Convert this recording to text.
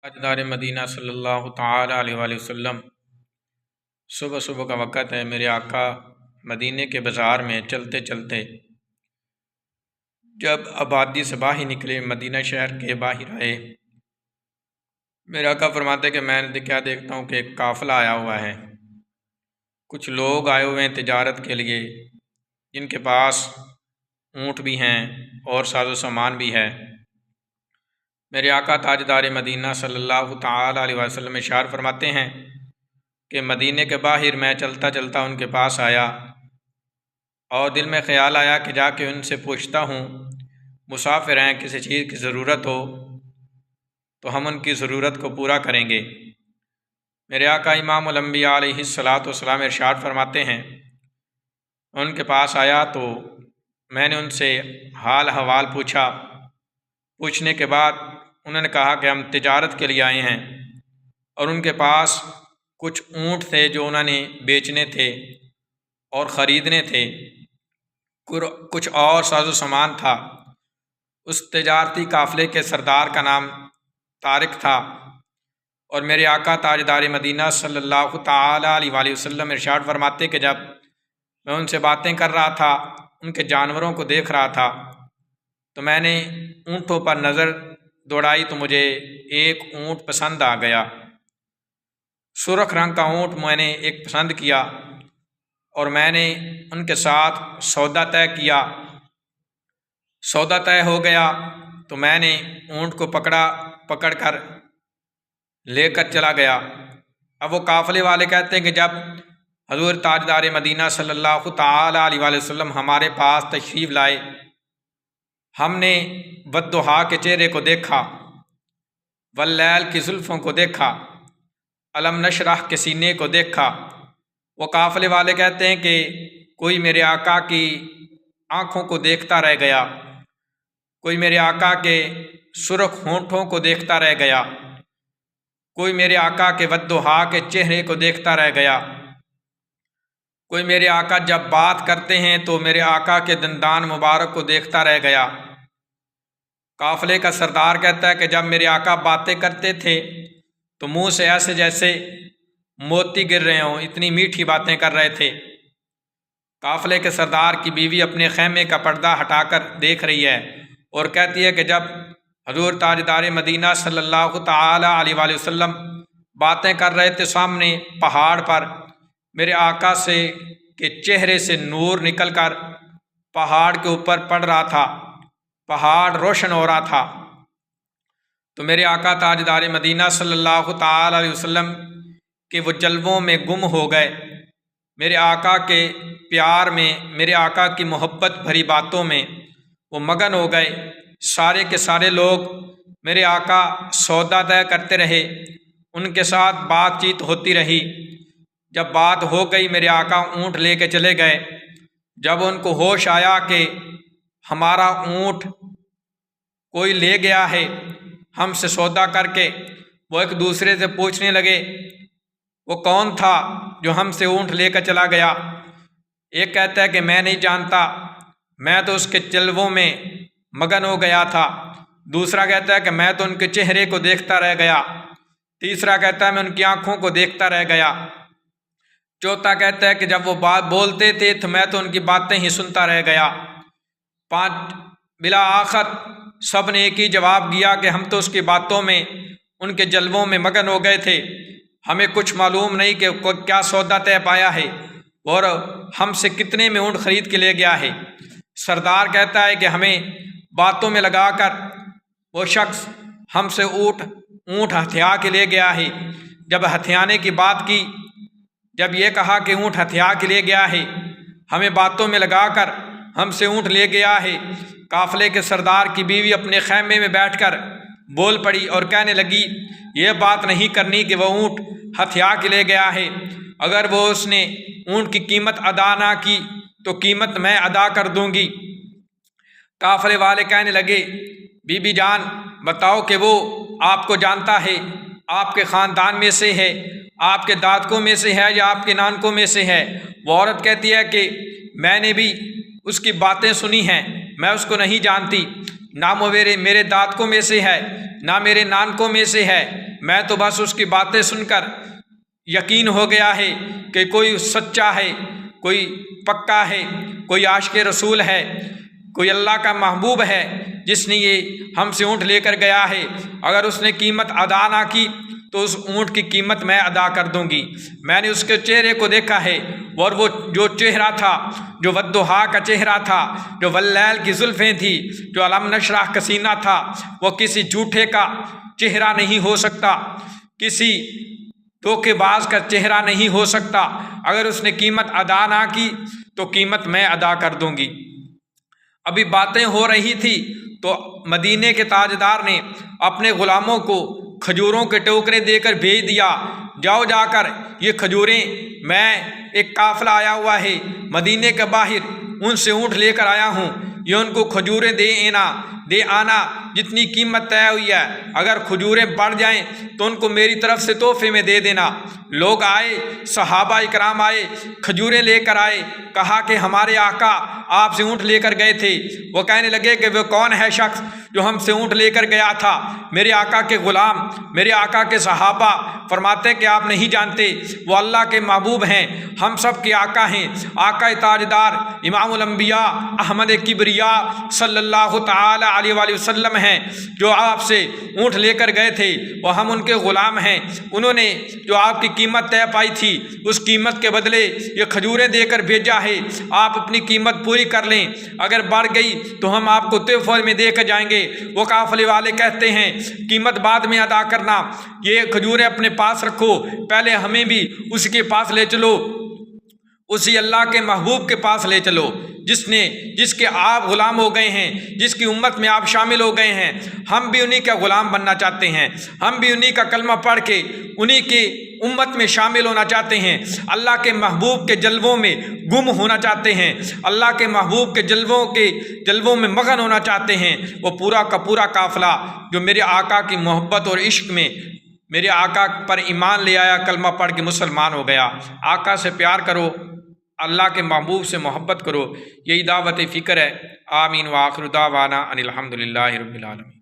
تاجدار مدینہ صلی اللہ تعالیٰ علیہ وآلہ وسلم، صبح صبح کا وقت ہے۔ میرے آقا مدینے کے بازار میں چلتے چلتے جب آبادی سے باہر نکلے، مدینہ شہر کے باہر آئے، میرے آقا فرماتے کہ میں کیا دیکھتا ہوں کہ ایک قافلہ آیا ہوا ہے، کچھ لوگ آئے ہوئے ہیں تجارت کے لیے، جن کے پاس اونٹ بھی ہیں اور ساز و سامان بھی ہے۔ میرے آقا تاجدار مدینہ صلی اللہ تعالیٰ علیہ وسلم ارشاد فرماتے ہیں کہ مدینے کے باہر میں چلتا چلتا ان کے پاس آیا اور دل میں خیال آیا کہ جا کے ان سے پوچھتا ہوں، مسافر ہیں، کسی چیز کی ضرورت ہو تو ہم ان کی ضرورت کو پورا کریں گے۔ میرے آقا امام الانبیاء علیہ الصلاۃ والسلام ارشاد فرماتے ہیں، ان کے پاس آیا تو میں نے ان سے حال احوال پوچھنے کے بعد انہوں نے کہا کہ ہم تجارت کے لیے آئے ہیں، اور ان کے پاس کچھ اونٹ تھے جو انہوں نے بیچنے تھے اور خریدنے تھے، کچھ اور ساز و سامان تھا۔ اس تجارتی قافلے کے سردار کا نام طارق تھا، اور میرے آقا تاجدار مدینہ صلی اللہ تعالیٰ علیہ وآلہ وسلم ارشاد فرماتے کہ جب میں ان سے باتیں کر رہا تھا، ان کے جانوروں کو دیکھ رہا تھا، تو میں نے اونٹوں پر نظر دوڑائی تو مجھے ایک اونٹ پسند آ گیا، سرخ رنگ کا اونٹ میں نے ایک پسند کیا، اور میں نے ان کے ساتھ سودا طے کیا۔ سودا طے ہو گیا تو میں نے اونٹ کو پکڑ کر لے کر چلا گیا۔ اب وہ قافلے والے کہتے ہیں کہ جب حضور تاجدار مدینہ صلی اللہ تعالیٰ علیہ وآلہ وسلم ہمارے پاس تشریف لائے، ہم نے والضحیٰ کے چہرے کو دیکھا، واللیل کی زلفوں کو دیکھا، الم نشرح کے سینے کو دیکھا۔ وہ قافلے والے کہتے ہیں کہ کوئی میرے آقا کی آنکھوں کو دیکھتا رہ گیا، کوئی میرے آقا کے سرخ ہونٹوں کو دیکھتا رہ گیا، کوئی میرے آقا کے والضحیٰ کے چہرے کو دیکھتا رہ گیا، کوئی میرے آقا جب بات کرتے ہیں تو میرے آقا کے دندان مبارک کو دیکھتا رہ گیا۔ قافلے کا سردار کہتا ہے کہ جب میرے آقا باتیں کرتے تھے تو منہ سے ایسے جیسے موتی گر رہے ہوں، اتنی میٹھی باتیں کر رہے تھے۔ قافلے کے سردار کی بیوی اپنے خیمے کا پردہ ہٹا کر دیکھ رہی ہے اور کہتی ہے کہ جب حضور تاجدار مدینہ صلی اللہ تعالیٰ علیہ وآلہ وسلم باتیں کر رہے تھے، سامنے پہاڑ پر میرے آقا کے چہرے سے نور نکل کر پہاڑ کے اوپر پڑ رہا تھا، پہاڑ روشن ہو رہا تھا۔ تو میرے آقا تاجدار مدینہ صلی اللہ تعالیٰ علیہ وسلم کہ وہ جلووں میں گم ہو گئے، میرے آقا کے پیار میں، میرے آقا کی محبت بھری باتوں میں وہ مگن ہو گئے۔ سارے کے سارے لوگ میرے آقا سودا طے کرتے رہے، ان کے ساتھ بات چیت ہوتی رہی۔ جب بات ہو گئی میرے آقا اونٹ لے کے چلے گئے۔ جب ان کو ہوش آیا کہ ہمارا اونٹ کوئی لے گیا ہے ہم سے سودا کر کے، وہ ایک دوسرے سے پوچھنے لگے وہ کون تھا جو ہم سے اونٹ لے کر چلا گیا۔ ایک کہتا ہے کہ میں نہیں جانتا، میں تو اس کے جلووں میں مگن ہو گیا تھا۔ دوسرا کہتا ہے کہ میں تو ان کے چہرے کو دیکھتا رہ گیا۔ تیسرا کہتا ہے میں ان کی آنکھوں کو دیکھتا رہ گیا۔ چوتھا کہتا ہے کہ جب وہ بات بولتے تھے تو میں تو ان کی باتیں ہی سنتا رہ گیا۔ بلا آخر سب نے ایک ہی جواب دیا کہ ہم تو اس کی باتوں میں، ان کے جلووں میں مگن ہو گئے تھے، ہمیں کچھ معلوم نہیں کہ کیا سودا طے پایا ہے اور ہم سے کتنے میں اونٹ خرید کے لے گیا ہے۔ سردار کہتا ہے کہ ہمیں باتوں میں لگا کر وہ شخص ہم سے اونٹ ہتھیا کے لے گیا ہے۔ جب ہتھیانے کی بات کی، جب یہ کہا کہ اونٹ ہتھیا کے لے گیا ہے، ہمیں باتوں میں لگا کر ہم سے اونٹ لے گیا ہے، قافلے کے سردار کی بیوی اپنے خیمے میں بیٹھ کر بول پڑی اور کہنے لگی یہ بات نہیں کرنی کہ وہ اونٹ ہتھیا کے لے گیا ہے، اگر وہ اس نے اونٹ کی قیمت ادا نہ کی تو قیمت میں ادا کر دوں گی۔ قافلے والے کہنے لگے بی بی جان بتاؤ کہ وہ آپ کو جانتا ہے، آپ کے خاندان میں سے ہے، آپ کے دادکوں میں سے ہے یا آپ کے نانکوں میں سے ہے؟ وہ عورت کہتی ہے کہ میں نے بھی اس کی باتیں سنی ہیں، میں اس کو نہیں جانتی، نہ وہ میرے دادکوں میں سے ہے نہ میرے نانکوں میں سے ہے، میں تو بس اس کی باتیں سن کر یقین ہو گیا ہے کہ کوئی سچا ہے، کوئی پکا ہے، کوئی عاشق رسول ہے، کوئی اللہ کا محبوب ہے جس نے یہ ہم سے اونٹ لے کر گیا ہے۔ اگر اس نے قیمت ادا نہ کی تو اس اونٹ کی قیمت میں ادا کر دوں گی۔ میں نے اس کے چہرے کو دیکھا ہے، اور وہ جو چہرہ تھا، جو والضحیٰ کا چہرہ تھا، جو واللیل کی زلفیں تھی، جو علم نشرح کا سینہ تھا، وہ کسی جھوٹے کا چہرہ نہیں ہو سکتا، کسی دھوکے باز کا چہرہ نہیں ہو سکتا۔ اگر اس نے قیمت ادا نہ کی تو قیمت میں ادا کر دوں گی۔ ابھی باتیں ہو رہی تھی تو مدینے کے تاجدار نے اپنے غلاموں کو کھجوروں کے ٹوکرے دے کر بھیج دیا، جاؤ جا کر یہ کھجوریں، میں ایک قافلہ آیا ہوا ہے مدینے کے باہر، ان سے اونٹ لے کر آیا ہوں، یہ ان کو کھجوریں دے آنا جتنی قیمت طے ہوئی ہے۔ اگر کھجوریں بڑھ جائیں تو ان کو میری طرف سے تحفے میں دے دینا۔ لوگ آئے، صحابہ کرام آئے، کھجوریں لے کر آئے، کہا کہ ہمارے آقا آپ سے اونٹ لے کر گئے تھے۔ وہ کہنے لگے کہ وہ کون ہے شخص جو ہم سے اونٹ لے کر گیا تھا؟ میرے آقا کے غلام، میرے آقا کے صحابہ فرماتے کہ آپ نہیں جانتے، وہ اللہ کے محبوب ہیں، ہم سب کے آقا ہیں، آقا تاجدار امام الانبیاء احمد کبریا صلی اللہ تعالی علیہ وآلہ وسلم ہیں، جو آپ سے اونٹ لے کر گئے تھے، وہ ہم ان کے غلام ہیں۔ انہوں نے جو آپ کی قیمت طے پائی تھی، اس قیمت کے بدلے یہ کھجوریں دے کر بھیجا ہے، آپ اپنی قیمت پوری کر لیں، اگر بڑھ گئی تو ہم آپ کو تحفے میں دے کر جائیں گے۔ وہ قافلے والے کہتے ہیں قیمت بعد میں ادا کرنا، یہ کھجوریں اپنے پاس رکھو، پہلے ہمیں بھی اسی کے پاس لے چلو، اسی اللہ کے محبوب کے پاس لے چلو جس کے آپ غلام ہو گئے ہیں، جس کی امت میں آپ شامل ہو گئے ہیں۔ ہم بھی انہی کا غلام بننا چاہتے ہیں، ہم بھی انہی کا کلمہ پڑھ کے انہی کی امت میں شامل ہونا چاہتے ہیں، اللہ کے محبوب کے جلووں میں گم ہونا چاہتے ہیں، اللہ کے محبوب کے جلووں میں مگن ہونا چاہتے ہیں۔ وہ پورا کا پورا قافلہ جو میرے آقا کی محبت اور عشق میں میرے آقا پر ایمان لے آیا، کلمہ پڑھ کے مسلمان ہو گیا۔ آقا سے پیار کرو، اللہ کے محبوب سے محبت کرو، یہی دعوت فکر ہے۔ آمین وآخر دعوانا ان الحمدللہ رب العالمین۔